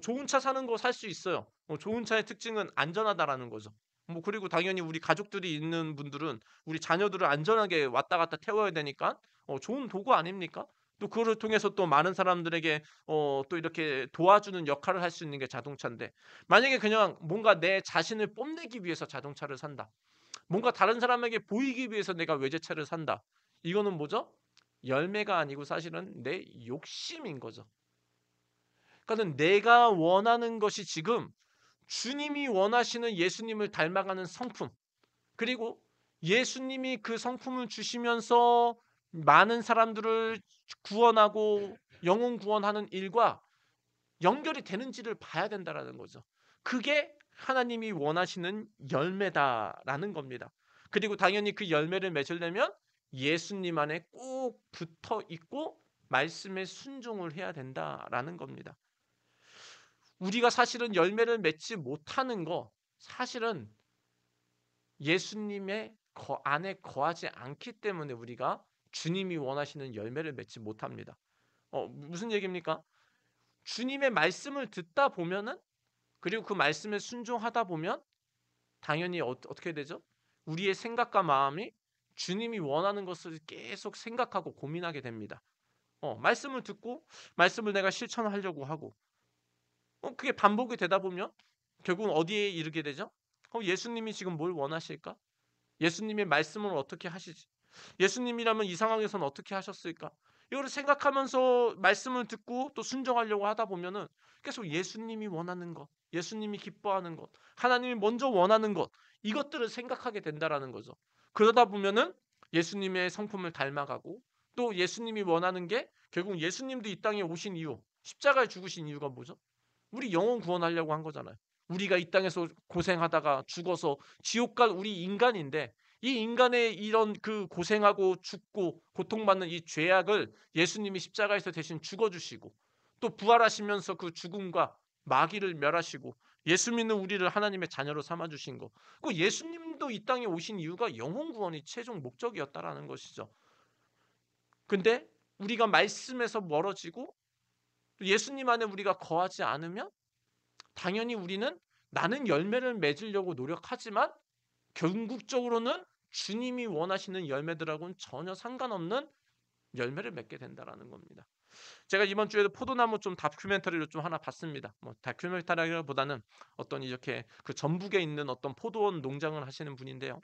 좋은 차 사는 거 살 수 있어요. 좋은 차의 특징은 안전하다라는 거죠. 뭐 그리고 당연히 우리 가족들이 있는 분들은 우리 자녀들을 안전하게 왔다 갔다 태워야 되니까 좋은 도구 아닙니까? 또 그거를 통해서 또 많은 사람들에게 또 이렇게 도와주는 역할을 할 수 있는 게 자동차인데, 만약에 그냥 뭔가 내 자신을 뽐내기 위해서 자동차를 산다. 뭔가 다른 사람에게 보이기 위해서 내가 외제차를 산다. 이거는 뭐죠? 열매가 아니고 사실은 내 욕심인 거죠. 그러니까 내가 원하는 것이 지금 주님이 원하시는 예수님을 닮아가는 성품, 그리고 예수님이 그 성품을 주시면서 많은 사람들을 구원하고 영혼 구원하는 일과 연결이 되는지를 봐야 된다라는 거죠. 그게 하나님이 원하시는 열매다라는 겁니다. 그리고 당연히 그 열매를 맺으려면 예수님 안에 꼭 붙어 있고 말씀에 순종을 해야 된다라는 겁니다. 우리가 사실은 열매를 맺지 못하는 거, 사실은 예수님의 안에 거하지 않기 때문에 우리가 주님이 원하시는 열매를 맺지 못합니다. 무슨 얘기입니까? 주님의 말씀을 듣다 보면은, 그리고 그 말씀에 순종하다 보면 당연히 어떻게 되죠? 우리의 생각과 마음이 주님이 원하는 것을 계속 생각하고 고민하게 됩니다. 말씀을 듣고 말씀을 내가 실천하려고 하고, 그게 반복이 되다 보면 결국은 어디에 이르게 되죠? 예수님이 지금 뭘 원하실까? 예수님의 말씀을 어떻게 하시지? 예수님이라면 이 상황에서는 어떻게 하셨을까? 이거를 생각하면서 말씀을 듣고 또 순종하려고 하다 보면은 계속 예수님이 원하는 것, 예수님이 기뻐하는 것, 하나님이 먼저 원하는 것, 이것들을 생각하게 된다라는 거죠. 그러다 보면은 예수님의 성품을 닮아가고, 또 예수님이 원하는 게 결국 예수님도 이 땅에 오신 이유, 십자가에 죽으신 이유가 뭐죠? 우리 영혼 구원하려고 한 거잖아요. 우리가 이 땅에서 고생하다가 죽어서 지옥 갈 우리 인간인데, 이 인간의 이런 그 고생하고 죽고 고통받는 이 죄악을 예수님이 십자가에서 대신 죽어주시고, 또 부활하시면서 그 죽음과 마귀를 멸하시고 예수 믿는 우리를 하나님의 자녀로 삼아주신 거. 그 예수님도 이 땅에 오신 이유가 영혼 구원이 최종 목적이었다라는 것이죠. 근데 우리가 말씀에서 멀어지고 예수님 안에 우리가 거하지 않으면 당연히 우리는 나는 열매를 맺으려고 노력하지만 궁극적으로는 주님이 원하시는 열매들하고는 전혀 상관없는 열매를 맺게 된다라는 겁니다. 제가 이번 주에도 포도나무 좀 다큐멘터리를 좀 하나 봤습니다. 뭐 다큐멘터리보다는 어떤 이렇게 그 전북에 있는 어떤 포도원 농장을 하시는 분인데요.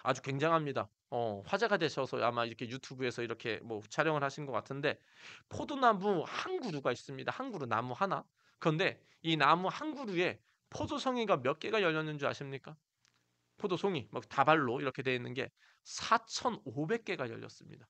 아주 굉장합니다. 화제가 되셔서 아마 이렇게 유튜브에서 이렇게 뭐 촬영을 하신 것 같은데, 포도나무 한 그루가 있습니다. 한 그루 나무 하나. 그런데 이 나무 한 그루에 포도송이가 몇 개가 열렸는 줄 아십니까? 포도송이 막 다발로 이렇게 되어 있는 게 4,500개가 열렸습니다.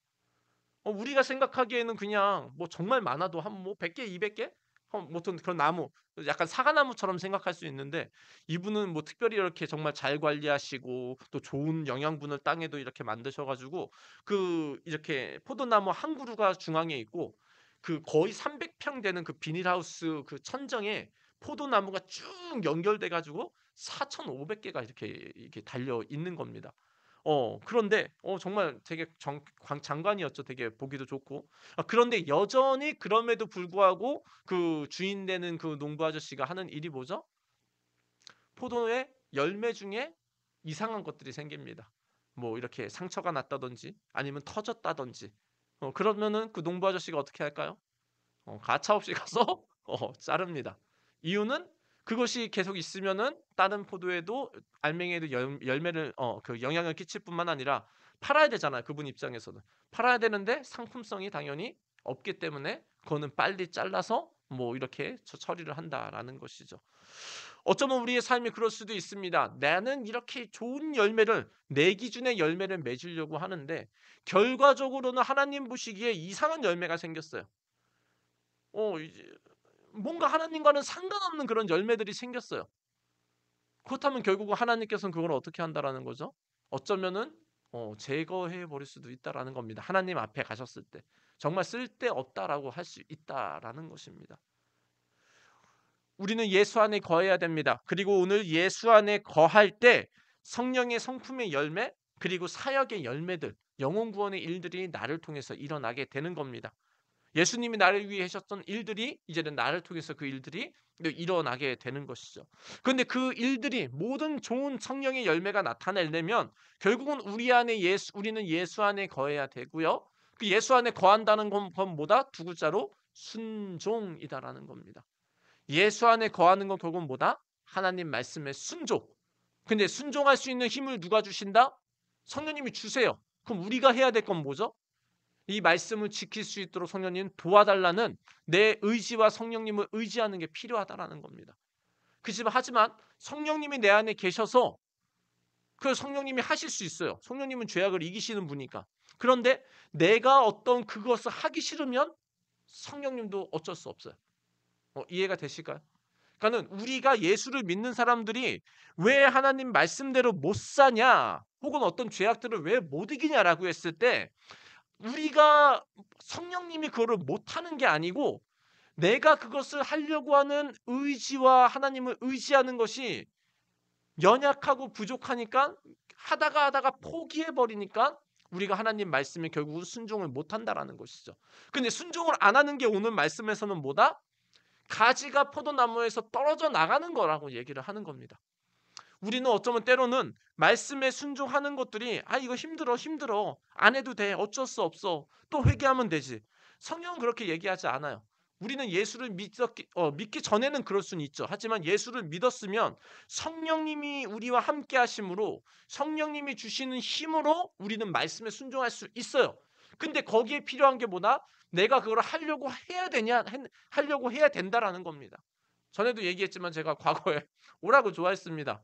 우리가 생각하기에는 그냥 뭐 정말 많아도 한 뭐 100개, 200개? 뭐 어떤 그런 나무, 약간 사과나무처럼 생각할 수 있는데, 이분은 뭐 특별히 이렇게 정말 잘 관리하시고 또 좋은 영양분을 땅에도 이렇게 만드셔 가지고 그 이렇게 포도나무 한 그루가 중앙에 있고, 그 거의 300평 되는 그 비닐하우스 그 천정에 포도나무가 쭉 연결돼 가지고 4,500개가 이렇게 달려 있는 겁니다. 그런데 정말 되게 장관이었죠. 되게 보기도 좋고. 그런데 여전히 그럼에도 불구하고 그 주인 되는 그 농부 아저씨가 하는 일이 뭐죠? 포도의 열매 중에 이상한 것들이 생깁니다. 뭐 이렇게 상처가 났다든지 아니면 터졌다든지. 그러면은 그 농부 아저씨가 어떻게 할까요? 가차없이 가서 자릅니다. 이유는 그것이 계속 있으면은 다른 포도에도 알맹이에도 열매를 그 영향을 끼칠 뿐만 아니라 팔아야 되잖아요. 그분 입장에서는. 팔아야 되는데 상품성이 당연히 없기 때문에 그거는 빨리 잘라서 뭐 이렇게 처리를 한다라는 것이죠. 어쩌면 우리의 삶이 그럴 수도 있습니다. 나는 이렇게 좋은 열매를, 내 기준의 열매를 맺으려고 하는데 결과적으로는 하나님 보시기에 이상한 열매가 생겼어요. 이제 뭔가 하나님과는 상관없는 그런 열매들이 생겼어요. 그렇다면 결국은 하나님께서는 그걸 어떻게 한다라는 거죠? 어쩌면은 제거해 버릴 수도 있다라는 겁니다. 하나님 앞에 가셨을 때 정말 쓸데없다라고 할 수 있다라는 것입니다. 우리는 예수 안에 거해야 됩니다. 그리고 오늘 예수 안에 거할 때 성령의 성품의 열매, 그리고 사역의 열매들, 영혼 구원의 일들이 나를 통해서 일어나게 되는 겁니다. 예수님이 나를 위해 하셨던 일들이 이제는 나를 통해서 그 일들이 일어나게 되는 것이죠. 그런데 그 일들이 모든 좋은 성령의 열매가 나타내려면 결국은 우리는 예수 안에 거해야 되고요. 그 예수 안에 거한다는 건 뭐다? 두 글자로 순종이다라는 겁니다. 예수 안에 거하는 건 결국은 뭐다? 하나님 말씀의 순종. 근데 순종할 수 있는 힘을 누가 주신다? 성령님이 주세요. 그럼 우리가 해야 될 건 뭐죠? 이 말씀을 지킬 수 있도록 성령님 도와달라는 내 의지와 성령님을 의지하는 게 필요하다라는 겁니다. 하지만 성령님이 내 안에 계셔서 그 성령님이 하실 수 있어요. 성령님은 죄악을 이기시는 분이니까. 그런데 내가 어떤 그것을 하기 싫으면 성령님도 어쩔 수 없어요. 이해가 되실까요? 그러니까는 우리가 예수를 믿는 사람들이 왜 하나님 말씀대로 못 사냐, 혹은 어떤 죄악들을 왜 못 이기냐라고 했을 때 우리가 성령님이 그거를 못하는 게 아니고 내가 그것을 하려고 하는 의지와 하나님을 의지하는 것이 연약하고 부족하니까 하다가 포기해버리니까 우리가 하나님 말씀에 결국은 순종을 못한다라는 것이죠. 근데 순종을 안 하는 게 오늘 말씀에서는 뭐다? 가지가 포도나무에서 떨어져 나가는 거라고 얘기를 하는 겁니다. 우리는 어쩌면 때로는 말씀에 순종하는 것들이 이거 힘들어 안 해도 돼 어쩔 수 없어 또 회개하면 되지. 성경은 그렇게 얘기하지 않아요. 우리는 예수를 믿기 전에는 그럴 수는 있죠. 하지만 예수를 믿었으면 성령님이 우리와 함께 하심으로 성령님이 주시는 힘으로 우리는 말씀에 순종할 수 있어요. 근데 거기에 필요한 게 뭐다? 내가 그걸 하려고 해야 되냐? 하려고 해야 된다라는 겁니다. 전에도 얘기했지만 제가 과거에 오락을 좋아했습니다.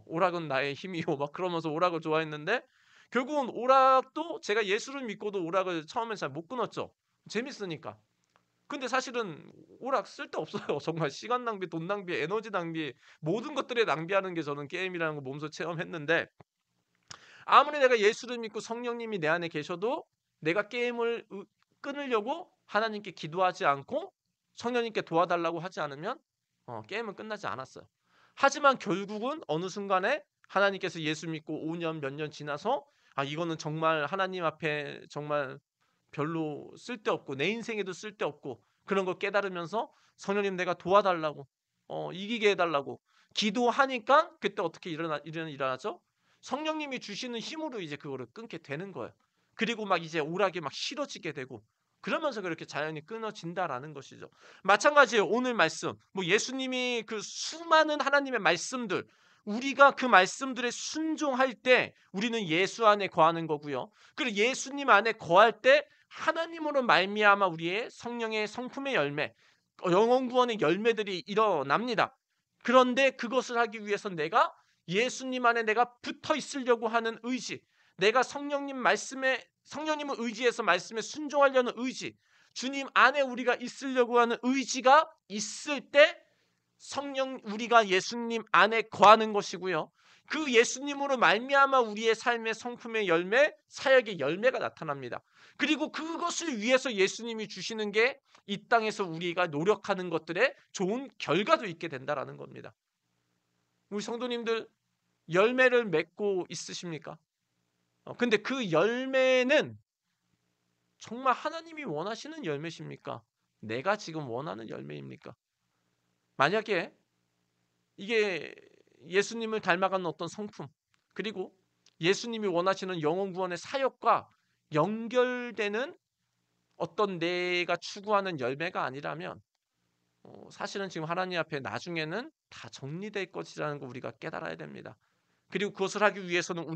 오락은 나의 힘이요 막 그러면서 오락을 좋아했는데 결국은 오락도 제가 예수를 믿고도 오락을 처음엔 잘 못 끊었죠. 재밌으니까. 근데 사실은 오락 쓸데없어요. 정말 시간 낭비, 돈 낭비, 에너지 낭비, 모든 것들에 낭비하는 게 저는 게임이라는 거 몸소 체험했는데 아무리 내가 예수를 믿고 성령님이 내 안에 계셔도 내가 게임을 끊으려고 하나님께 기도하지 않고 성령님께 도와달라고 하지 않으면 게임은 끝나지 않았어요. 하지만 결국은 어느 순간에 하나님께서 예수 믿고 5년 몇 년 지나서 이거는 정말 하나님 앞에 정말 별로 쓸데없고 내 인생에도 쓸데없고 그런 걸 깨달으면서 성령님 내가 도와달라고 이기게 해달라고 기도하니까 그때 어떻게 일어나죠? 성령님이 주시는 힘으로 이제 그거를 끊게 되는 거예요. 그리고 막 이제 오락이 막 싫어지게 되고 그러면서 그렇게 자연히 끊어진다라는 것이죠. 마찬가지예요. 오늘 말씀. 예수님이 그 수많은 하나님의 말씀들 우리가 그 말씀들에 순종할 때 우리는 예수 안에 거하는 거고요. 그리고 예수님 안에 거할 때 하나님으로 말미암아 우리의 성령의 성품의 열매, 영혼 구원의 열매들이 일어납니다. 그런데 그것을 하기 위해서 내가 예수님 안에 내가 붙어 있으려고 하는 의지, 내가 성령님을 의지해서 말씀에 순종하려는 의지, 주님 안에 우리가 있으려고 하는 의지가 있을 때 우리가 예수님 안에 거하는 것이고요. 그 예수님으로 말미암아 우리의 삶의 성품의 열매, 사역의 열매가 나타납니다. 그리고 그것을 위해서 예수님이 주시는 게 이 땅에서 우리가 노력하는 것들의 좋은 결과도 있게 된다라는 겁니다. 우리 성도님들 열매를 맺고 있으십니까? 근데 그 열매는 정말 하나님이 원하시는 열매십니까? 내가 지금 원하는 열매입니까? 만약에 이게 예수님을 닮아가는 어떤 성품, 그리고 예수님이 원하시는 영혼 구원의 사역과 연결되는 어떤 내가 추구하는 열매가 아니라면 사실은 지금 하나님 앞에 나중에는 다 정리될 것이라는 거 우리가 깨달아야 됩니다. 그리고 그것을 하기 위해서는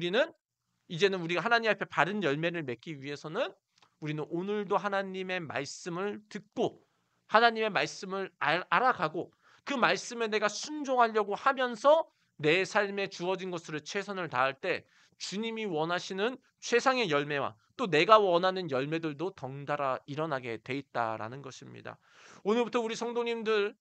이제는 우리가 하나님 앞에 바른 열매를 맺기 위해서는 우리는 오늘도 하나님의 말씀을 듣고 하나님의 말씀을 알아가고 그 말씀에 내가 순종하려고 하면서 내 삶에 주어진 것으로 최선을 다할 때 주님이 원하시는 최상의 열매와 또 내가 원하는 열매들도 덩달아 일어나게 돼 있다라는 것입니다. 오늘부터 우리 성도님들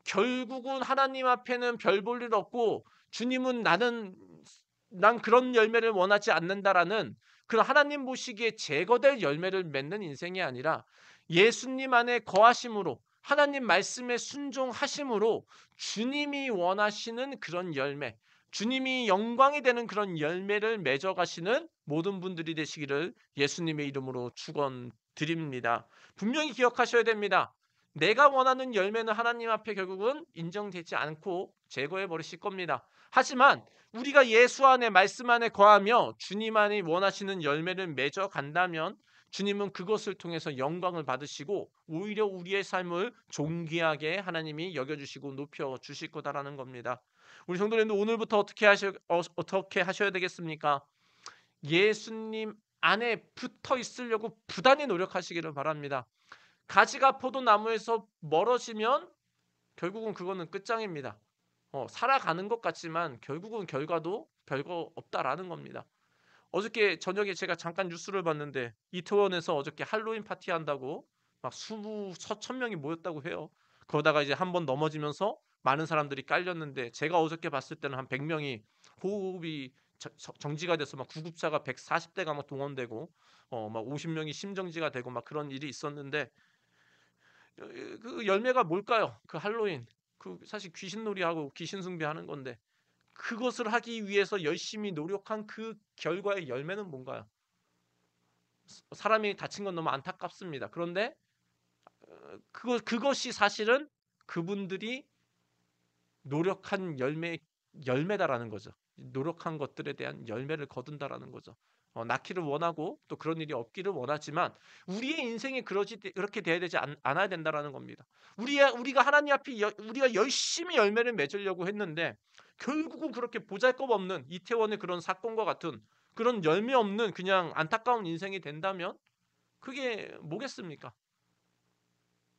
결국은 하나님 앞에는 별 볼 일 없고 주님은 난 그런 열매를 원하지 않는다라는 그런 하나님 보시기에 제거될 열매를 맺는 인생이 아니라 예수님 안에 거하심으로 하나님 말씀에 순종하심으로 주님이 원하시는 그런 열매, 주님이 영광이 되는 그런 열매를 맺어가시는 모든 분들이 되시기를 예수님의 이름으로 축원드립니다. 분명히 기억하셔야 됩니다. 내가 원하는 열매는 하나님 앞에 결국은 인정되지 않고 제거해 버리실 겁니다. 하지만 우리가 예수 안에 말씀 안에 거하며 주님 안에 원하시는 열매를 맺어 간다면 주님은 그것을 통해서 영광을 받으시고 오히려 우리의 삶을 존귀하게 하나님이 여겨주시고 높여주실 거다라는 겁니다. 우리 성도님들 오늘부터 어떻게 하셔야 되겠습니까? 예수님 안에 붙어 있으려고 부단히 노력하시기를 바랍니다. 가지가 포도나무에서 멀어지면 결국은 그거는 끝장입니다. 살아가는 것 같지만 결국은 결과도 별거 없다라는 겁니다. 어저께 저녁에 제가 잠깐 뉴스를 봤는데 이태원에서 어저께 할로윈 파티 한다고 막 수천 명이 모였다고 해요. 그러다가 이제 한번 넘어지면서 많은 사람들이 깔렸는데 제가 어저께 봤을 때는 한 100명이 호흡이 정지가 돼서 막 구급차가 140대가 막 동원되고 막 50명이 심정지가 되고 막 그런 일이 있었는데 그 열매가 뭘까요? 그 할로윈. 그 사실 귀신놀이하고 귀신 숭배하는 건데 그것을 하기 위해서 열심히 노력한 그 결과의 열매는 뭔가요? 사람이 다친 건 너무 안타깝습니다. 그런데 그것이 사실은 그분들이 노력한 열매다라는 거죠. 노력한 것들에 대한 열매를 거둔다라는 거죠. 낳기를 원하고 또 그런 일이 없기를 원하지만 우리의 인생이 그렇게 돼야 되지 않아야 된다라는 겁니다. 우리가 하나님 앞에 우리가 열심히 열매를 맺으려고 했는데 결국은 그렇게 보잘것없는 이태원의 그런 사건과 같은 그런 열매 없는 그냥 안타까운 인생이 된다면 그게 뭐겠습니까?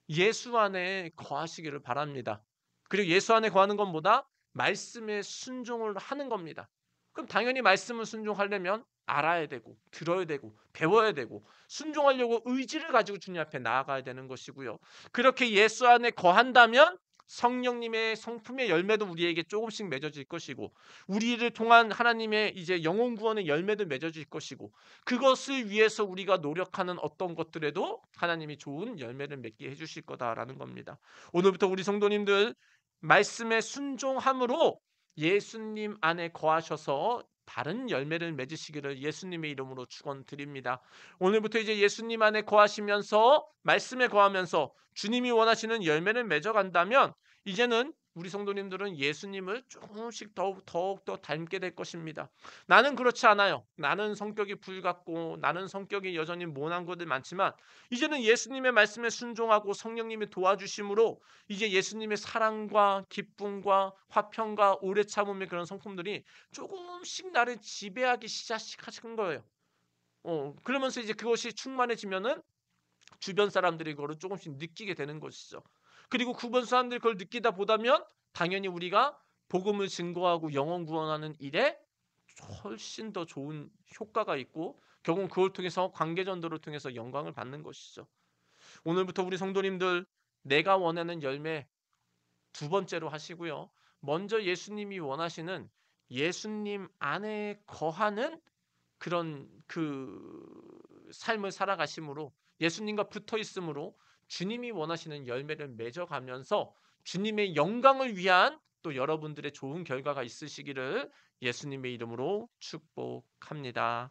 예수 안에 거하시기를 바랍니다. 그리고 예수 안에 거하는 것보다 말씀에 순종을 하는 겁니다. 그럼 당연히 말씀을 순종하려면 알아야 되고 들어야 되고 배워야 되고 순종하려고 의지를 가지고 주님 앞에 나아가야 되는 것이고요. 그렇게 예수 안에 거한다면 성령님의 성품의 열매도 우리에게 조금씩 맺어질 것이고 우리를 통한 하나님의 이제 영혼 구원의 열매도 맺어질 것이고 그것을 위해서 우리가 노력하는 어떤 것들에도 하나님이 좋은 열매를 맺게 해주실 거다라는 겁니다. 오늘부터 우리 성도님들 말씀에 순종함으로 예수님 안에 거하셔서 다른 열매를 맺으시기를 예수님의 이름으로 축원드립니다. 오늘부터 이제 예수님 안에 거하시면서 말씀에 거하면서 주님이 원하시는 열매를 맺어간다면 이제는 우리 성도님들은 예수님을 조금씩 더욱 더 닮게 될 것입니다. 나는 그렇지 않아요. 나는 성격이 불같고 나는 성격이 여전히 모난 것들 많지만 이제는 예수님의 말씀에 순종하고 성령님이 도와주심으로 이제 예수님의 사랑과 기쁨과 화평과 오래 참음의 그런 성품들이 조금씩 나를 지배하기 시작하신 거예요. 그러면서 이제 그것이 충만해지면은 주변 사람들이 그거를 조금씩 느끼게 되는 것이죠. 그리고 주변 사람들이 그걸 느끼다 보다면 당연히 우리가 복음을 증거하고 영혼 구원하는 일에 훨씬 더 좋은 효과가 있고 결국은 그걸 통해서 관계전도를 통해서 영광을 받는 것이죠. 오늘부터 우리 성도님들 내가 원하는 열매 두 번째로 하시고요. 먼저 예수님이 원하시는 예수님 안에 거하는 그런 삶을 살아가심으로 예수님과 붙어 있음으로 주님이 원하시는 열매를 맺어가면서 주님의 영광을 위한 또 여러분들의 좋은 결과가 있으시기를 예수님의 이름으로 축복합니다.